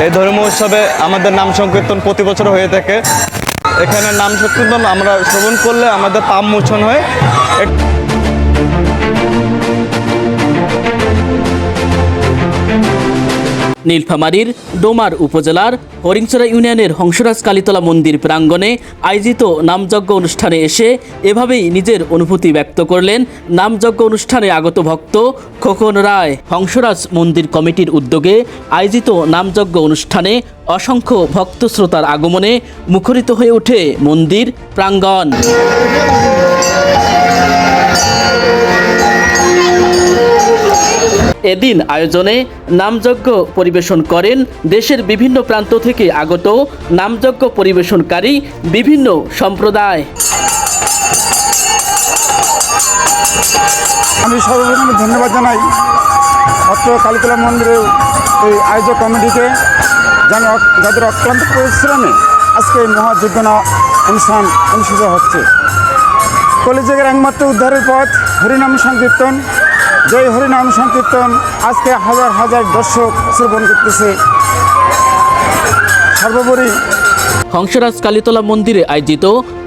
এই ধর্মীয় উৎসবে আমাদের নাম সংকীর্তন প্রতি বছর হয়ে থাকে। এখানে নাম সংকীর্তন আমরা শ্রবণ করলে আমাদের পাপ মোচন হয়। নীলফামারীর ডোমার উপজেলার হরিণছড়া ইউনিয়নের হংসরাজ কালীতলা মন্দির প্রাঙ্গণে আয়োজিত নামযজ্ঞ অনুষ্ঠানে এসে এভাবেই নিজের অনুভূতি ব্যক্ত করলেন নামযজ্ঞ অনুষ্ঠানে আগত ভক্ত খোকন রায়। হংসরাজ মন্দির কমিটির উদ্যোগে আয়োজিত নামযজ্ঞ অনুষ্ঠানে অসংখ্য ভক্ত শ্রোতার আগমনে মুখরিত হয়ে ওঠে মন্দির প্রাঙ্গণ। এদিন আয়োজনে নামযজ্ঞ পরিবেশন করেন দেশের বিভিন্ন প্রান্ত থেকে আগত নামযজ্ঞ পরিবেশনকারী বিভিন্ন সম্প্রদায়। আমি সর্বপ্রথমে ধন্যবাদ জানাই অত্র কালীতলা মন্দিরের এই আয়োজক কমিটিকে, যাদের অক্লান্ত পরিশ্রমে আজকে এই মহাযজ্ঞনা অনুষ্ঠান অনুষ্ঠিত হচ্ছে। কলিযুগের একমাত্র উদ্ধারের পথ হরিনাম সংকীর্তন। যেই হরিনাম সংকীর্তন আজকে হাজার হাজার দর্শক শ্রবণ করতেছে। সর্বোপরি হংসরাজ কালীতলা মন্দিরে আয়োজিত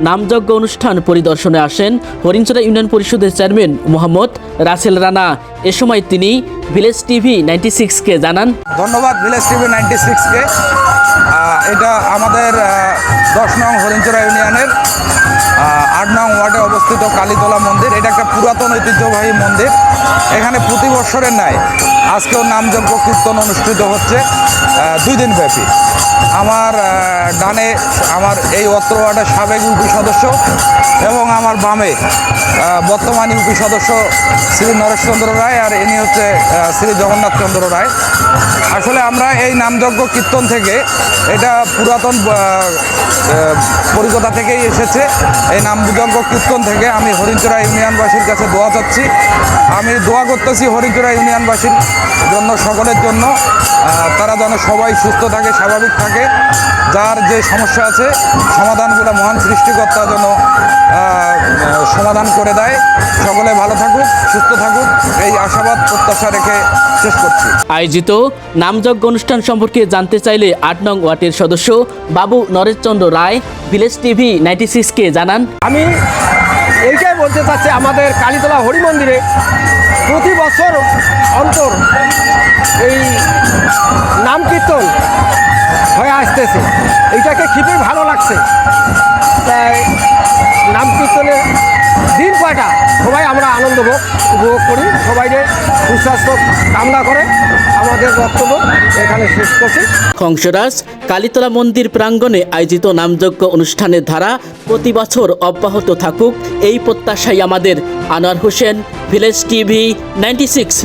নামযজ্ঞ অনুষ্ঠান পরিদর্শনে আসেন হরিণছড়া ইউনিয়ন পরিষদের চেয়ারম্যান মোহাম্মদ রাসেল রানা। এ সময় তিনি ভিলেজ টিভি 96-কে জানান, ধন্যবাদ ভিলেজ টিভি 96-কে। এটা আমাদের 10 নং হরিণছড়া ইউনিয়নের 8 নং ওয়ার্ডে অবস্থিত কালীতলা মন্দির। এটা একটা পুরাতন ঐতিহ্যবাহী মন্দির। এখানে প্রতি বছরের ন্যায় আজকেও নামযজ্ঞ কীর্তন অনুষ্ঠিত হচ্ছে 2 দিন ব্যাপী। আমার ডানে আমার এই অত্র ওয়ার্ডের সাবেক ইউপি সদস্য এবং আমার বামে বর্তমান ইউপি সদস্য শ্রী নরেশচন্দ্র রায়, আর ইনি হচ্ছে শ্রী জগন্নাথ চন্দ্র রায়। আসলে আমরা এই নামযজ্ঞ কীর্তন থেকে, এটা পুরাতন পরিকথা থেকেই এসেছে। এই নামযজ্ঞ কীর্তন থেকে আমি হরিণছড়া ইউনিয়নবাসীর কাছে দোয়া চাচ্ছি। আমি দোয়া করতেছি হরিণছড়া ইউনিয়নবাসীর জন্য, সকলের জন্য, তারা যেন সবাই সুস্থ থাকে, স্বাভাবিক থাকে। যার যে সমস্যা আছে সমাধানগুলো মহান সৃষ্টিকর্তা যেন সমাধান করে দেয়। সকলে ভালো থাকুক, সুস্থ থাকুক, এই আশাবাদ প্রত্যাশা রেখে শেষ করছি। আয়োজিত নামযজ্ঞ অনুষ্ঠান সম্পর্কে জানতে চাইলে 8 নং ওয়ার্ডের সদস্য বাবু নরেশচন্দ্র রায় ভিলেজ টিভি 96-কে জানান, আমি এইটাই বলতে চাচ্ছি, আমাদের কালীতলা হরি মন্দিরে প্রতি বছর অন্তর এই নাম কীর্তন হয়ে আসতেছে। এইটাকে খুবই ভালো লাগছে। তাই নাম কীর্তনের দিন কয়টা সবাই আমরা আনন্দ উপভোগ করি, সবাইকে সুস্বাস্থ্য কামনা করে আমাদের বক্তব্য এখানে শেষ করছি। হংসরাজ কালীতলা মন্দির প্রাঙ্গণে আয়োজিত নামযজ্ঞ অনুষ্ঠানের ধারা প্রতি বছর অব্যাহত থাকুক, এই প্রত্যাশাই আমাদের। Anwar Hossain, village TV 96।